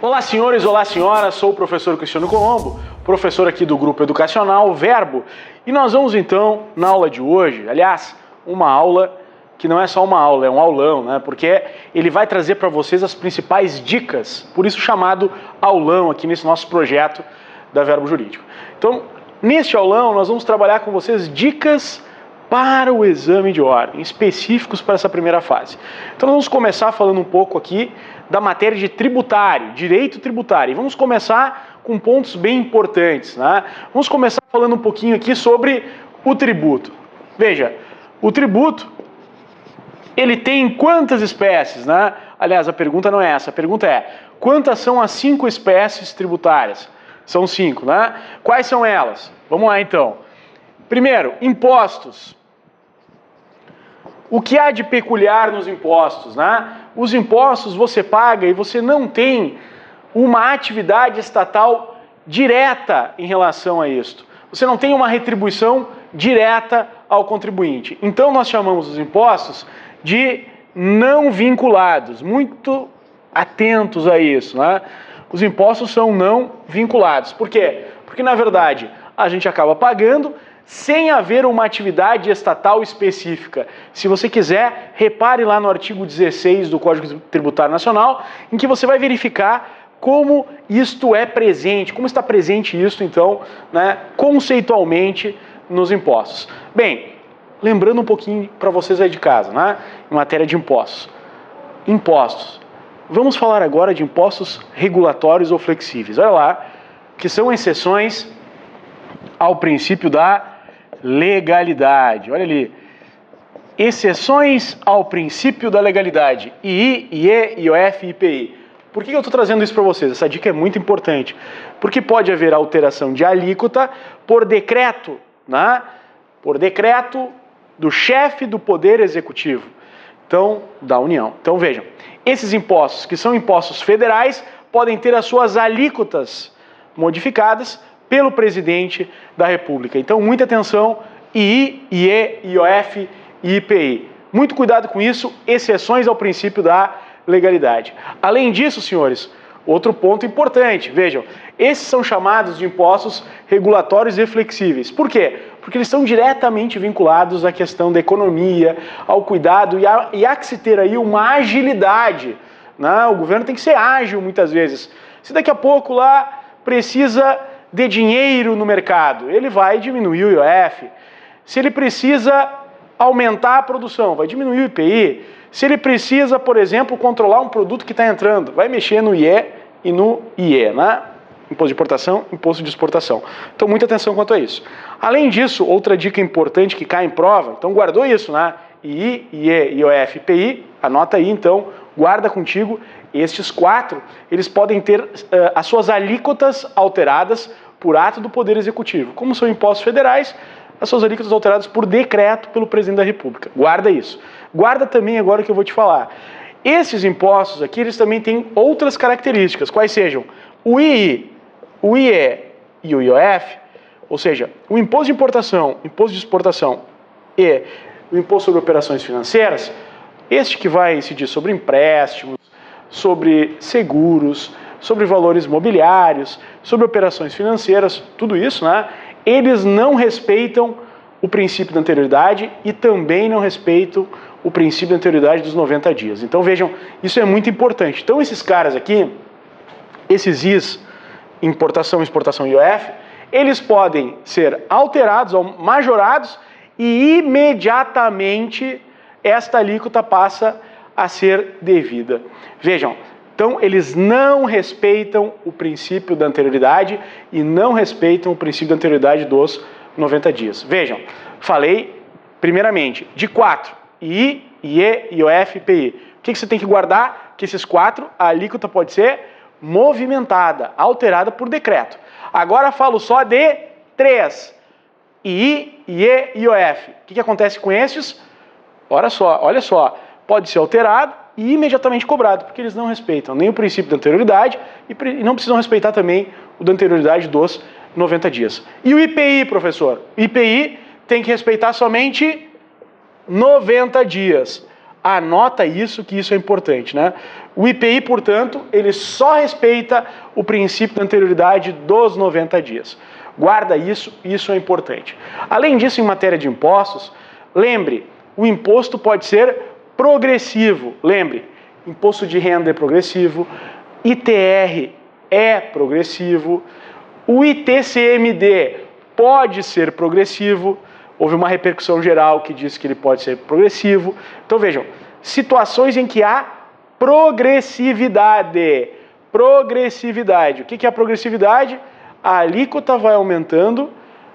Olá senhores, olá senhoras, sou o professor Cristiano Colombo, professor aqui do Grupo Educacional Verbo, e nós vamos então, na aula de hoje, aliás, uma aula que não é só uma aula, é um aulão, né? Porque ele vai trazer para vocês as principais dicas, por isso chamado aulão aqui nesse nosso projeto da Verbo Jurídico. Então, neste aulão nós vamos trabalhar com vocês dicas para o exame de ordem, específicos para essa primeira fase. Então nós vamos começar falando um pouco aqui da matéria de tributário, direito tributário. E vamos começar com pontos bem importantes, né? Vamos começar falando um pouquinho aqui sobre o tributo. Veja, o tributo, ele tem quantas espécies, né? Aliás, a pergunta não é essa, a pergunta é, quantas são as 5 espécies tributárias? São 5, né? Quais são elas? Vamos lá então. Primeiro, impostos. O que há de peculiar nos impostos, né? Os impostos você paga e você não tem uma atividade estatal direta em relação a isto. Você não tem uma retribuição direta ao contribuinte. Então nós chamamos os impostos de não vinculados. Muito atentos a isso, né? Os impostos são não vinculados. Por quê? Porque na verdade a gente acaba pagando sem haver uma atividade estatal específica. Se você quiser, repare lá no artigo 16 do Código Tributário Nacional, em que você vai verificar como isto é presente, como está presente isso, então, né, conceitualmente nos impostos. Bem, lembrando um pouquinho para vocês aí de casa, né, em matéria de impostos. Impostos. Vamos falar agora de impostos regulatórios ou flexíveis. Olha lá, que são exceções ao princípio da legalidade. Olha ali. Exceções ao princípio da legalidade. II, IE, IOF e IPI. Por que eu estou trazendo isso para vocês? Essa dica é muito importante. Porque pode haver alteração de alíquota por decreto, né? Por decreto do chefe do Poder Executivo. Então, da União. Então vejam, esses impostos, que são impostos federais, podem ter as suas alíquotas modificadas pelo presidente da República. Então, muita atenção, II, IE, IOF e IPI. Muito cuidado com isso, exceções ao princípio da legalidade. Além disso, senhores, outro ponto importante, vejam, esses são chamados de impostos regulatórios e flexíveis. Por quê? Porque eles estão diretamente vinculados à questão da economia, ao cuidado, e há que se ter aí uma agilidade, né? O governo tem que ser ágil muitas vezes. Se daqui a pouco lá precisa de dinheiro no mercado, ele vai diminuir o IOF. Se ele precisa aumentar a produção, vai diminuir o IPI. Se ele precisa, por exemplo, controlar um produto que está entrando, vai mexer no IE e no IE, né? Imposto de importação, imposto de exportação. Então, muita atenção quanto a isso. Além disso, outra dica importante que cai em prova, então guardou isso, né? II, IE, IOF, IPI, anota aí então, guarda contigo. Estes 4, eles podem ter as suas alíquotas alteradas por ato do Poder Executivo. Como são impostos federais, as suas alíquotas alteradas por decreto pelo Presidente da República. Guarda isso. Guarda também agora o que eu vou te falar. Esses impostos aqui, eles também têm outras características, quais sejam o II, o IE e o IOF, ou seja, o imposto de importação, imposto de exportação e o imposto sobre operações financeiras, este que vai incidir sobre empréstimos, sobre seguros, sobre valores mobiliários, sobre operações financeiras, tudo isso, né? Eles não respeitam o princípio da anterioridade e também não respeitam o princípio da anterioridade dos 90 dias. Então vejam, isso é muito importante. Então esses caras aqui, esses IS, importação, exportação e IOF, eles podem ser alterados ou majorados e imediatamente esta alíquota passa a ser devida. Vejam, então eles não respeitam o princípio da anterioridade e não respeitam o princípio da anterioridade dos 90 dias. Vejam, falei primeiramente de 4, II, IE, IOF e IPI. O que você tem que guardar? Que esses 4, a alíquota pode ser movimentada, alterada por decreto. Agora falo só de 3, II, IE e IOF. O que acontece com esses? Olha só, pode ser alterado e imediatamente cobrado, porque eles não respeitam nem o princípio da anterioridade e não precisam respeitar também o da anterioridade dos 90 dias. E o IPI, professor? O IPI tem que respeitar somente 90 dias. Anota isso, que isso é importante, né? O IPI, portanto, ele só respeita o princípio da anterioridade dos 90 dias. Guarda isso, isso é importante. Além disso, em matéria de impostos, lembre, o imposto pode ser progressivo. Lembre, imposto de renda é progressivo, ITR é progressivo, o ITCMD pode ser progressivo. Houve uma repercussão geral que disse que ele pode ser progressivo. Então vejam, situações em que há progressividade. Progressividade. O que é a progressividade? A alíquota vai aumentando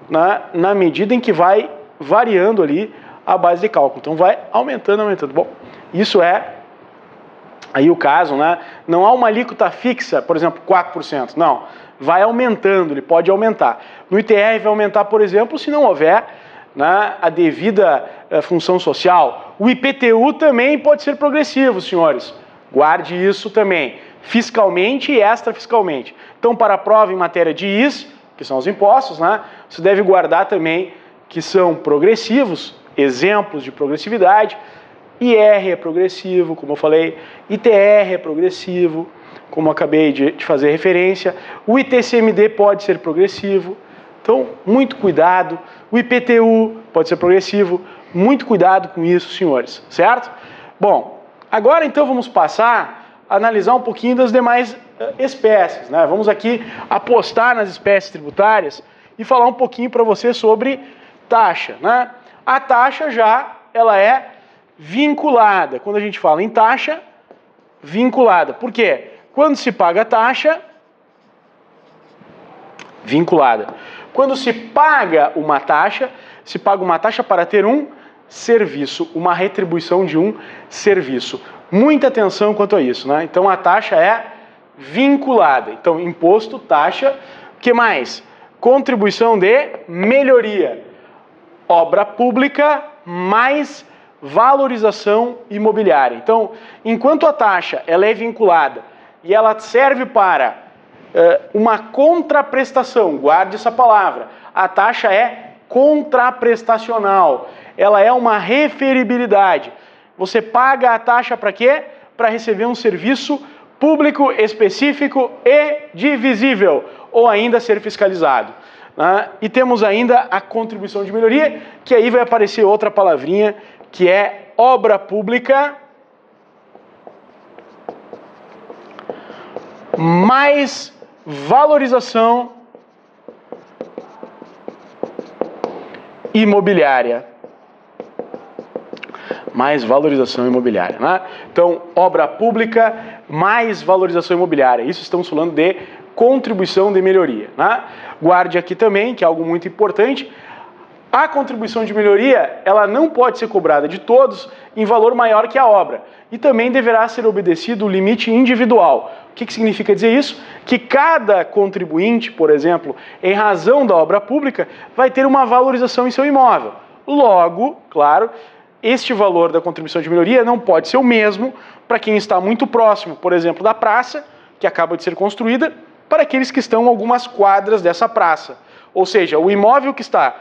na medida em que vai variando ali a base de cálculo. Então vai aumentando, aumentando. Bom, isso é aí o caso, né? Não há uma alíquota fixa, por exemplo, 4%. Não, vai aumentando, ele pode aumentar. No ITR vai aumentar, por exemplo, se não houver a devida função social. O IPTU também pode ser progressivo, senhores. Guarde isso também, fiscalmente e extrafiscalmente. Então, para a prova em matéria de IS, que são os impostos, você deve guardar também que são progressivos, exemplos de progressividade. IR é progressivo, como eu falei, ITR é progressivo, como eu acabei de fazer referência. O ITCMD pode ser progressivo. Então, muito cuidado. O IPTU pode ser progressivo. Muito cuidado com isso, senhores, certo? Bom, agora então vamos passar a analisar um pouquinho das demais espécies, né? Vamos aqui apostar nas espécies tributárias e falar um pouquinho para você sobre taxa, né? A taxa ela é vinculada. Quando a gente fala em taxa, vinculada. Por quê? Quando se paga taxa, vinculada. Quando se paga uma taxa, se paga uma taxa para ter um serviço, uma retribuição de um serviço. Muita atenção quanto a isso, né? Então a taxa é vinculada. Então imposto, taxa, o que mais? Contribuição de melhoria. Obra pública mais valorização imobiliária. Então, enquanto a taxa ela é vinculada e ela serve para uma contraprestação, guarde essa palavra. A taxa é contraprestacional, ela é uma referibilidade. Você paga a taxa para quê? Para receber um serviço público específico e divisível, ou ainda ser fiscalizado. E temos ainda a contribuição de melhoria, que aí vai aparecer outra palavrinha, que é obra pública mais valorização imobiliária. Mais valorização imobiliária, né? Então, obra pública mais valorização imobiliária. Isso estamos falando de contribuição de melhoria, né? Guarde aqui também, que é algo muito importante, a contribuição de melhoria, ela não pode ser cobrada de todos em valor maior que a obra. E também deverá ser obedecido o limite individual. O que significa dizer isso? Que cada contribuinte, por exemplo, em razão da obra pública, vai ter uma valorização em seu imóvel. Logo, claro, este valor da contribuição de melhoria não pode ser o mesmo para quem está muito próximo, por exemplo, da praça, que acaba de ser construída, para aqueles que estão a algumas quadras dessa praça. Ou seja, o imóvel que está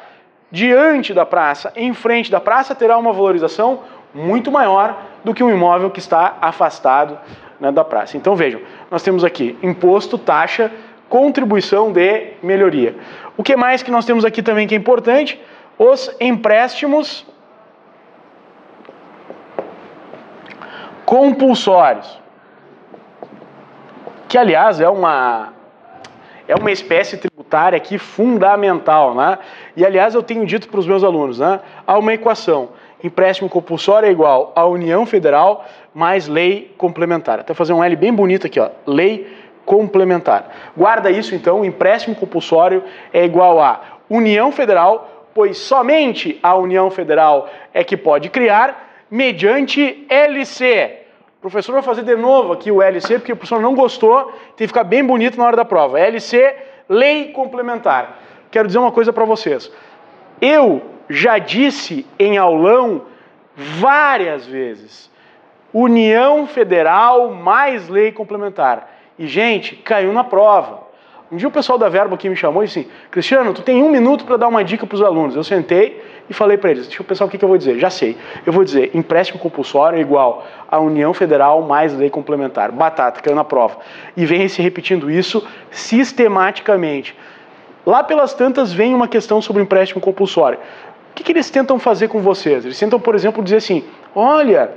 diante da praça, em frente da praça, terá uma valorização muito maior do que um imóvel que está afastado, né, da praça. Então vejam, nós temos aqui imposto, taxa, contribuição de melhoria. O que mais que nós temos aqui também que é importante? Os empréstimos compulsórios, que aliás é uma espécie tributária aqui fundamental, né? E aliás eu tenho dito para os meus alunos, né? Há uma equação, empréstimo compulsório é igual à União Federal mais lei complementar. Até fazer um L bem bonito aqui, ó, lei complementar. Guarda isso então, empréstimo compulsório é igual a União Federal, pois somente a União Federal é que pode criar mediante LC. O professor vai fazer de novo aqui o LC, porque o professor não gostou, tem que ficar bem bonito na hora da prova. LC, lei complementar. Quero dizer uma coisa para vocês. Eu já disse em aulão várias vezes, União Federal mais lei complementar. E, gente, caiu na prova. Um dia o pessoal da Verbo aqui me chamou e disse assim, Cristiano, tu tem 1 minuto para dar uma dica para os alunos. Eu sentei e falei para eles, deixa eu pensar o que eu vou dizer. Já sei. Eu vou dizer, empréstimo compulsório é igual a União Federal mais lei complementar. Batata, caiu na prova. E vem se repetindo isso sistematicamente. Lá pelas tantas vem uma questão sobre o empréstimo compulsório. O que eles tentam fazer com vocês? Eles tentam, por exemplo, dizer assim, olha,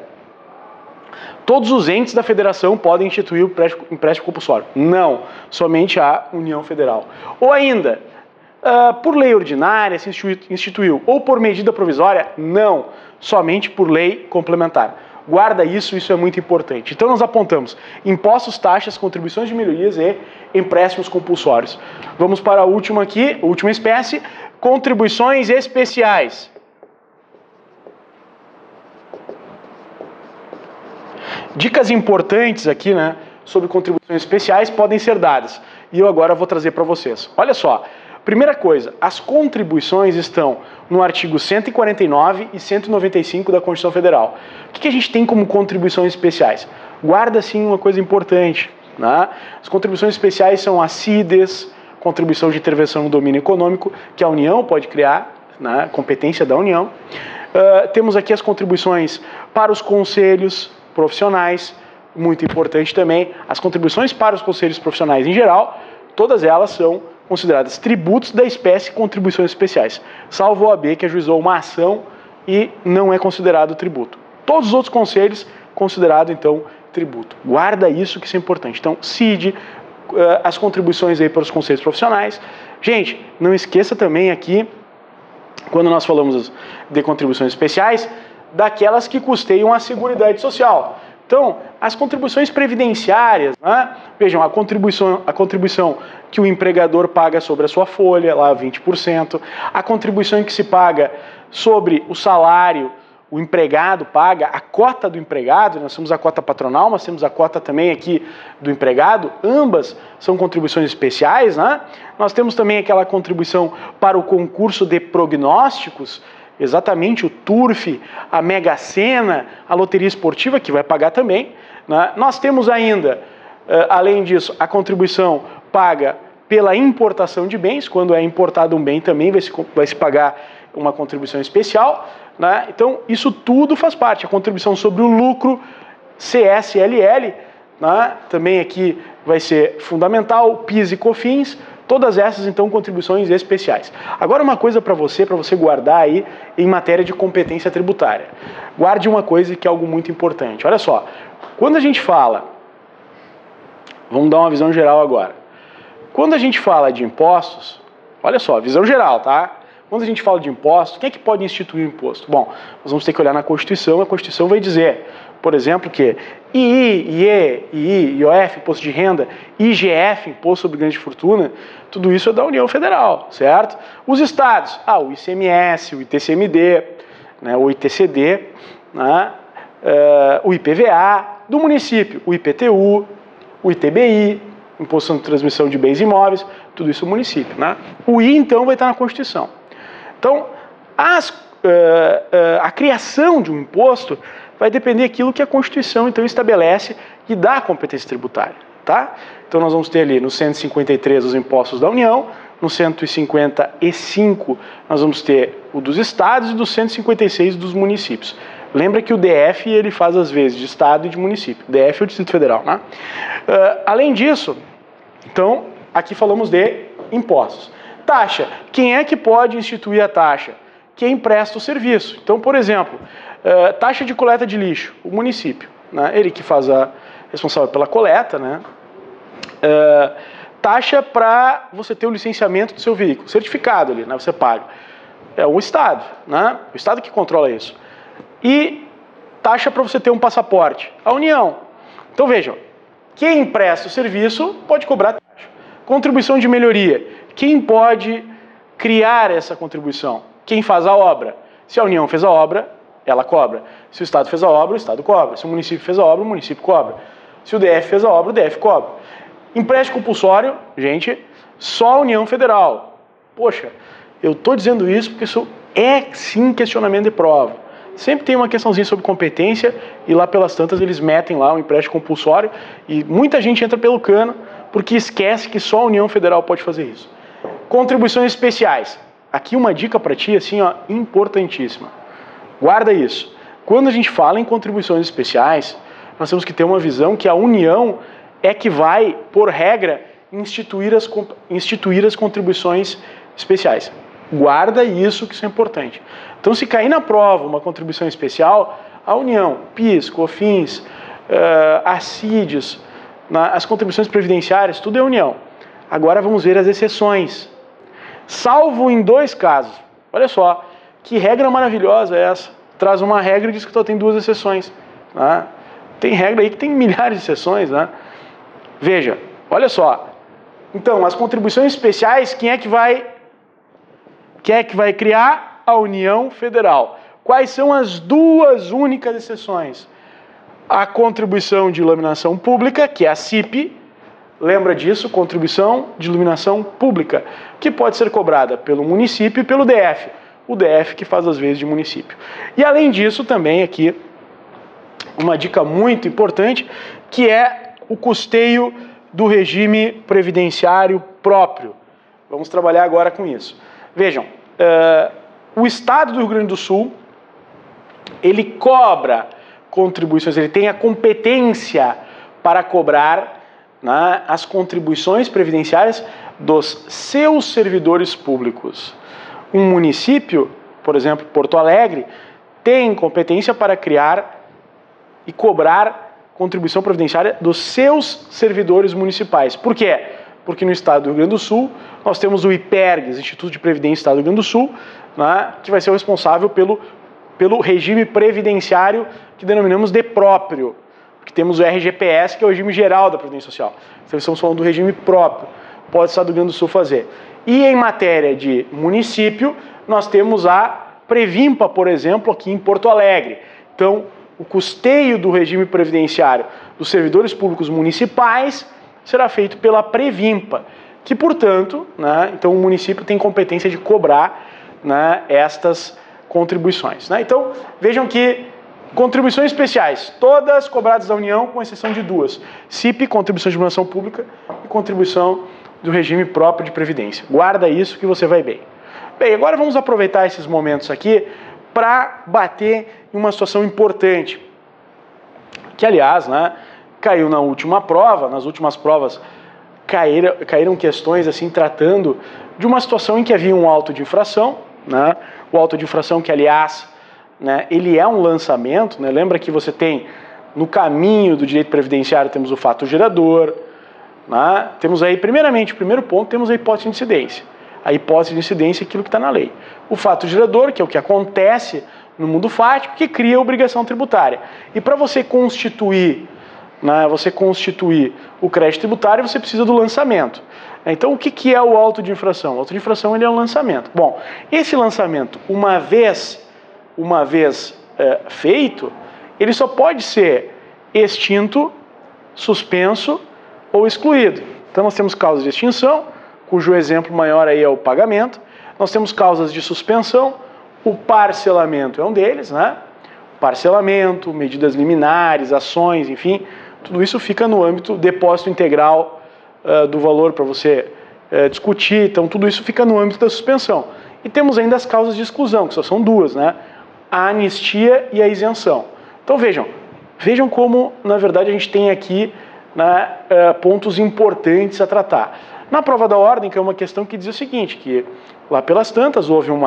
todos os entes da federação podem instituir o empréstimo compulsório. Não, somente a União Federal. Ou ainda, por lei ordinária se instituiu, ou por medida provisória? Não, somente por lei complementar. Guarda isso, isso é muito importante. Então nós apontamos impostos, taxas, contribuições de melhorias e empréstimos compulsórios. Vamos para a última aqui, a última espécie, contribuições especiais. Dicas importantes aqui, né, sobre contribuições especiais podem ser dadas. E eu agora vou trazer para vocês. Olha só, primeira coisa, as contribuições estão no artigo 149 e 195 da Constituição Federal. O que a gente tem como contribuições especiais? Guarda, sim, uma coisa importante, né? As contribuições especiais são as CIDES, contribuição de intervenção no domínio econômico, que a União pode criar, né, competência da União. Temos aqui as contribuições para os conselhos profissionais, muito importante também, as contribuições para os conselhos profissionais em geral, todas elas são consideradas tributos da espécie contribuições especiais, salvo o OAB que ajuizou uma ação e não é considerado tributo. Todos os outros conselhos, considerado então tributo. Guarda isso, que isso é importante. Então, CID, as contribuições aí para os conselhos profissionais. Gente, não esqueça também aqui, quando nós falamos de contribuições especiais, daquelas que custeiam a Seguridade Social. Então, as contribuições previdenciárias, né? Vejam, a contribuição que o empregador paga sobre a sua folha, lá 20%, a contribuição que se paga sobre o salário, o empregado paga, a cota do empregado, nós temos a cota patronal, mas temos a cota também aqui do empregado, ambas são contribuições especiais, né? Nós temos também aquela contribuição para o concurso de prognósticos, exatamente o TURF, a Mega Sena, a loteria esportiva, que vai pagar também, né? Nós temos ainda, além disso, a contribuição paga pela importação de bens, quando é importado um bem também vai se pagar uma contribuição especial, né? Então isso tudo faz parte, a contribuição sobre o lucro, CSLL, né? Também aqui vai ser fundamental, PIS e COFINS, todas essas, então, contribuições especiais. Agora, uma coisa para você guardar aí em matéria de competência tributária. Guarde uma coisa que é algo muito importante. Olha só, quando a gente fala, vamos dar uma visão geral agora. Quando a gente fala de impostos, olha só, visão geral, tá? Quando a gente fala de impostos, quem é que pode instituir o imposto? Bom, nós vamos ter que olhar na Constituição, a Constituição vai dizer, por exemplo, que II, IOF, Imposto de Renda, IGF, Imposto sobre Grande Fortuna, tudo isso é da União Federal, certo? Os estados, o ICMS, o ITCMD, né, o ITCD, né, o IPVA, do município, o IPTU, o ITBI, Imposto de Transmissão de Bens Imóveis, tudo isso é o município, né? O I, então, vai estar na Constituição. Então, a criação de um imposto vai depender daquilo que a Constituição, então, estabelece e dá a competência tributária, tá? Então, nós vamos ter ali no 153 os impostos da União, no 155 nós vamos ter o dos estados e do 156 dos municípios. Lembra que o DF, ele faz as vezes de estado e de município. O DF é o Distrito Federal, né? Além disso, então, aqui falamos de impostos. Taxa. Quem é que pode instituir a taxa? Quem presta o serviço. Então, por exemplo, taxa de coleta de lixo, o município, né? Ele que faz responsável pela coleta, né? Taxa para você ter o licenciamento do seu veículo, certificado ali, né? Você paga. É o Estado, né? O Estado que controla isso. E taxa para você ter um passaporte, a União. Então vejam, quem presta o serviço pode cobrar taxa. Contribuição de melhoria, quem pode criar essa contribuição? Quem faz a obra. Se a União fez a obra, ela cobra. Se o Estado fez a obra, o Estado cobra. Se o município fez a obra, o município cobra. Se o DF fez a obra, o DF cobra. Empréstimo compulsório, gente, só a União Federal. Poxa, eu estou dizendo isso porque isso é sim questionamento de prova. sempre tem uma questãozinha sobre competência e lá pelas tantas eles metem lá um empréstimo compulsório e muita gente entra pelo cano porque esquece que só a União Federal pode fazer isso. Contribuições especiais. Aqui uma dica para ti, assim, ó, importantíssima. Guarda isso. Quando a gente fala em contribuições especiais, nós temos que ter uma visão que a União é que vai, por regra, instituir as contribuições especiais. Guarda isso, que isso é importante. Então, se cair na prova uma contribuição especial, a União, PIS, COFINS, ACIDES, as contribuições previdenciárias, tudo é União. Agora vamos ver as exceções. Salvo em 2 casos. Olha só, que regra maravilhosa é essa. Traz uma regra e diz que só tem 2 exceções. Né? Tem regra aí que tem milhares de exceções. Né? Veja, olha só. Então, as contribuições especiais, quem é que vai criar? A União Federal. Quais são as 2 únicas exceções? A contribuição de iluminação pública, que é a CIP, lembra disso, contribuição de iluminação pública, que pode ser cobrada pelo município e pelo DF. O DF que faz as vezes de município. E além disso, também aqui, uma dica muito importante, que é o custeio do regime previdenciário próprio. Vamos trabalhar agora com isso. Vejam, o Estado do Rio Grande do Sul, ele cobra contribuições, ele tem a competência para cobrar, né, as contribuições previdenciárias dos seus servidores públicos. Um município, por exemplo, Porto Alegre, tem competência para criar e cobrar contribuição previdenciária dos seus servidores municipais. Por quê? Porque no estado do Rio Grande do Sul, nós temos o IPERGS, Instituto de Previdência do Estado do Rio Grande do Sul, né, que vai ser o responsável pelo regime previdenciário que denominamos de próprio. Que temos o RGPS, que é o regime geral da Previdência Social. Então, estamos falando do regime próprio, pode o Estado do Rio Grande do Sul fazer. E em matéria de município, nós temos a Previmpa, por exemplo, aqui em Porto Alegre. Então, o custeio do regime previdenciário dos servidores públicos municipais será feito pela Previmpa, que, portanto, né, então o município tem competência de cobrar, né, estas contribuições. Né? Então, vejam que contribuições especiais, todas cobradas da União, com exceção de 2. CIP, contribuição de iluminação pública, e contribuição do regime próprio de previdência. Guarda isso que você vai bem. Bem, agora vamos aproveitar esses momentos aqui para bater em uma situação importante, que, aliás, né, caiu na última prova, nas últimas provas caíram questões assim tratando de uma situação em que havia um auto de infração, né, o auto de infração que, aliás, né, ele é um lançamento, né? Lembra que você tem, no caminho do direito previdenciário, temos o fato gerador, né? Temos aí, primeiramente, o primeiro ponto, temos a hipótese de incidência. A hipótese de incidência é aquilo que está na lei. O fato gerador, que é o que acontece no mundo fático, que cria a obrigação tributária. E para você constituir, né, o crédito tributário, você precisa do lançamento. Então, o que é o auto de infração? O auto de infração, ele é um lançamento. Bom, esse lançamento, uma vez feito, ele só pode ser extinto, suspenso ou excluído. Então nós temos causas de extinção, cujo exemplo maior aí é o pagamento. Nós temos causas de suspensão, o parcelamento é um deles, né? Parcelamento, medidas liminares, ações, enfim, tudo isso fica no âmbito depósito integral do valor para você discutir, então tudo isso fica no âmbito da suspensão. E temos ainda as causas de exclusão, que só são 2, né? A anistia e a isenção. Então vejam como, na verdade, a gente tem aqui, né, pontos importantes a tratar. Na prova da ordem, que é uma questão que diz o seguinte, que lá pelas tantas houve um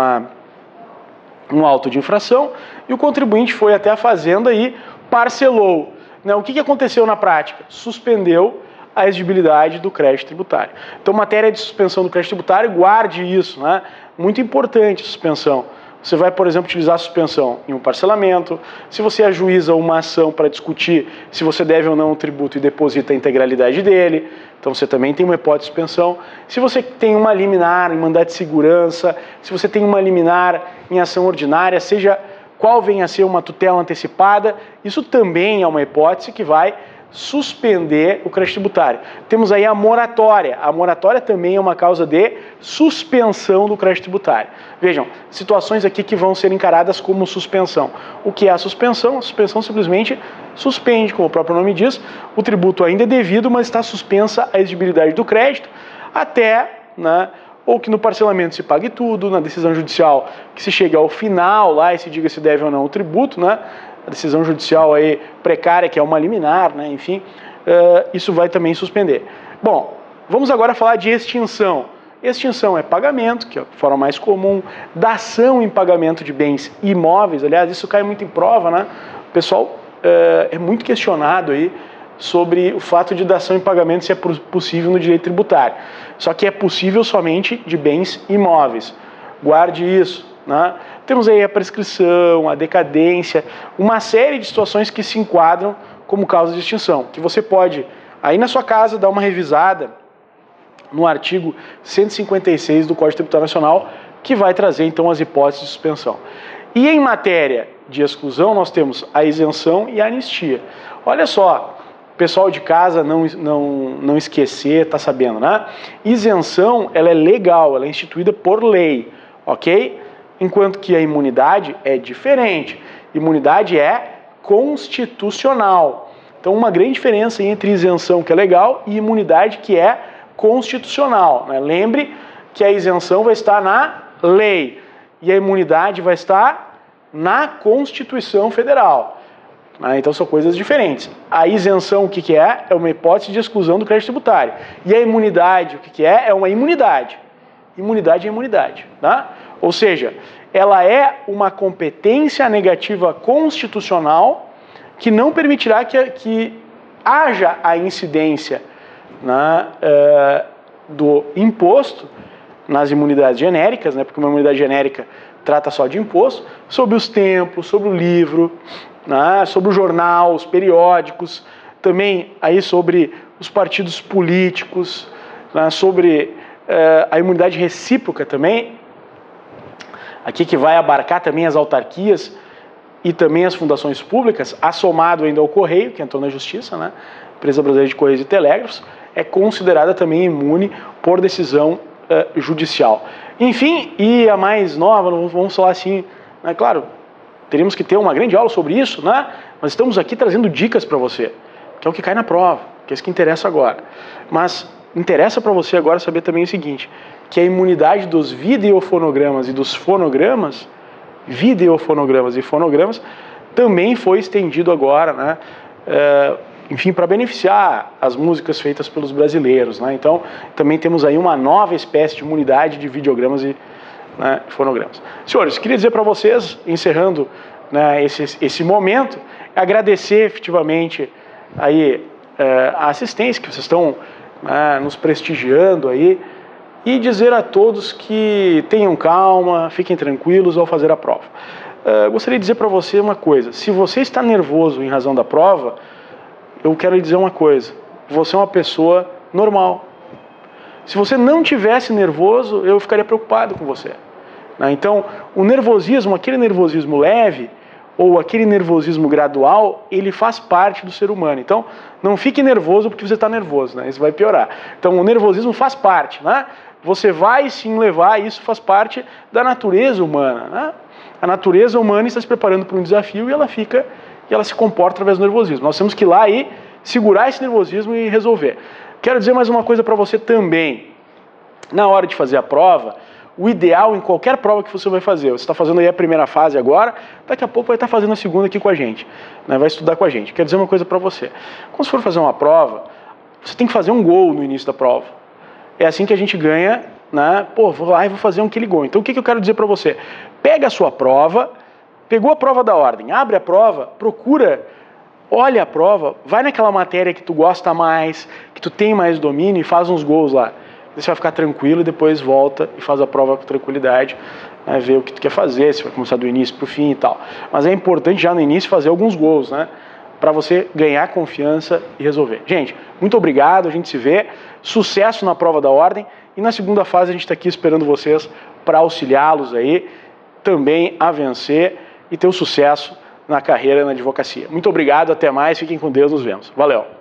auto de infração e o contribuinte foi até a fazenda e parcelou. Né? O que aconteceu na prática? Suspendeu a exigibilidade do crédito tributário. Então, matéria de suspensão do crédito tributário, guarde isso, né? Muito importante a suspensão. Você vai, por exemplo, utilizar a suspensão em um parcelamento, se você ajuiza uma ação para discutir se você deve ou não um tributo e deposita a integralidade dele, então você também tem uma hipótese de suspensão. Se você tem uma liminar em mandado de segurança, se você tem uma liminar em ação ordinária, seja qual venha a ser uma tutela antecipada, isso também é uma hipótese que vai suspender o crédito tributário. Temos aí a moratória. A moratória também é uma causa de suspensão do crédito tributário. Vejam, situações aqui que vão ser encaradas como suspensão. O que é a suspensão? A suspensão simplesmente suspende, como o próprio nome diz, o tributo ainda é devido, mas está suspensa a exigibilidade do crédito até, ou que no parcelamento se pague tudo, na decisão judicial que se chegue ao final lá e se diga se deve ou não o tributo, a decisão judicial aí precária, que é uma liminar, enfim, isso vai também suspender. Bom, vamos agora falar de extinção. Extinção é pagamento, que é a forma mais comum, dação em pagamento de bens imóveis, aliás, isso cai muito em prova, O pessoal é muito questionado aí sobre o fato de dação em pagamento se é possível no direito tributário. Só que é possível somente de bens imóveis. Guarde isso, Temos aí a prescrição, a decadência, uma série de situações que se enquadram como causa de extinção, que você pode, aí na sua casa, dar uma revisada no artigo 156 do Código Tributário Nacional, que vai trazer então as hipóteses de suspensão. E em matéria de exclusão, nós temos a isenção e a anistia. Olha só, pessoal de casa não esquecer, tá sabendo, Isenção, ela é legal, ela é instituída por lei, ok? Enquanto que a imunidade é diferente. Imunidade é constitucional. Então, uma grande diferença entre isenção, que é legal, e imunidade, que é constitucional. Lembre que a isenção vai estar na lei e a imunidade vai estar na Constituição Federal. Então, são coisas diferentes. A isenção, o que é? É uma hipótese de exclusão do crédito tributário. E a imunidade, o que é? É uma imunidade. Imunidade é imunidade, Ou seja, ela é uma competência negativa constitucional que não permitirá que haja a incidência do imposto nas imunidades genéricas, porque uma imunidade genérica trata só de imposto, sobre os templos, sobre o livro, sobre o jornal, os periódicos, também aí sobre os partidos políticos, sobre a imunidade recíproca também, aqui que vai abarcar também as autarquias e também as fundações públicas, assomado ainda ao Correio, que entrou na Justiça, Empresa Brasileira de Correios e Telégrafos, é considerada também imune por decisão judicial. Enfim, e a mais nova, vamos falar assim, claro, teríamos que ter uma grande aula sobre isso, mas estamos aqui trazendo dicas para você, que é o que cai na prova, que é isso que interessa agora. Mas interessa para você agora saber também o seguinte, que a imunidade dos videofonogramas e dos fonogramas, videofonogramas e fonogramas, também foi estendido agora, enfim, para beneficiar as músicas feitas pelos brasileiros, Então, também temos aí uma nova espécie de imunidade de videogramas e fonogramas. Senhores, queria dizer para vocês, encerrando esse momento, agradecer efetivamente aí a assistência que vocês estão nos prestigiando aí e dizer a todos que tenham calma, fiquem tranquilos ao fazer a prova. Gostaria de dizer para você uma coisa, se você está nervoso em razão da prova, eu quero lhe dizer uma coisa, você é uma pessoa normal. Se você não tivesse nervoso, eu ficaria preocupado com você. Então, o nervosismo, aquele nervosismo leve, ou aquele nervosismo gradual, ele faz parte do ser humano. Então, não fique nervoso porque você está nervoso, isso vai piorar. Então, o nervosismo faz parte, Você vai sim levar, isso faz parte da natureza humana, A natureza humana está se preparando para um desafio e ela se comporta através do nervosismo. Nós temos que ir lá e segurar esse nervosismo e resolver. Quero dizer mais uma coisa para você também. Na hora de fazer a prova, o ideal em qualquer prova que você vai fazer, você está fazendo aí a primeira fase agora, daqui a pouco vai estar fazendo a segunda aqui com a gente, vai estudar com a gente. Quero dizer uma coisa para você. Quando você for fazer uma prova, você tem que fazer um gol no início da prova. É assim que a gente ganha, vou lá e vou fazer aquele gol. Então o que eu quero dizer para você? Pega a sua prova, pegou a prova da ordem, abre a prova, procura, olha a prova, vai naquela matéria que tu gosta mais, que tu tem mais domínio e faz uns gols lá. Você vai ficar tranquilo e depois volta e faz a prova com tranquilidade, ver o que tu quer fazer, se vai começar do início para o fim e tal. Mas é importante já no início fazer alguns gols, para você ganhar confiança e resolver. Gente, muito obrigado, a gente se vê, sucesso na prova da ordem e na segunda fase a gente está aqui esperando vocês para auxiliá-los aí também a vencer e ter o sucesso na carreira na advocacia. Muito obrigado, até mais, fiquem com Deus, nos vemos. Valeu!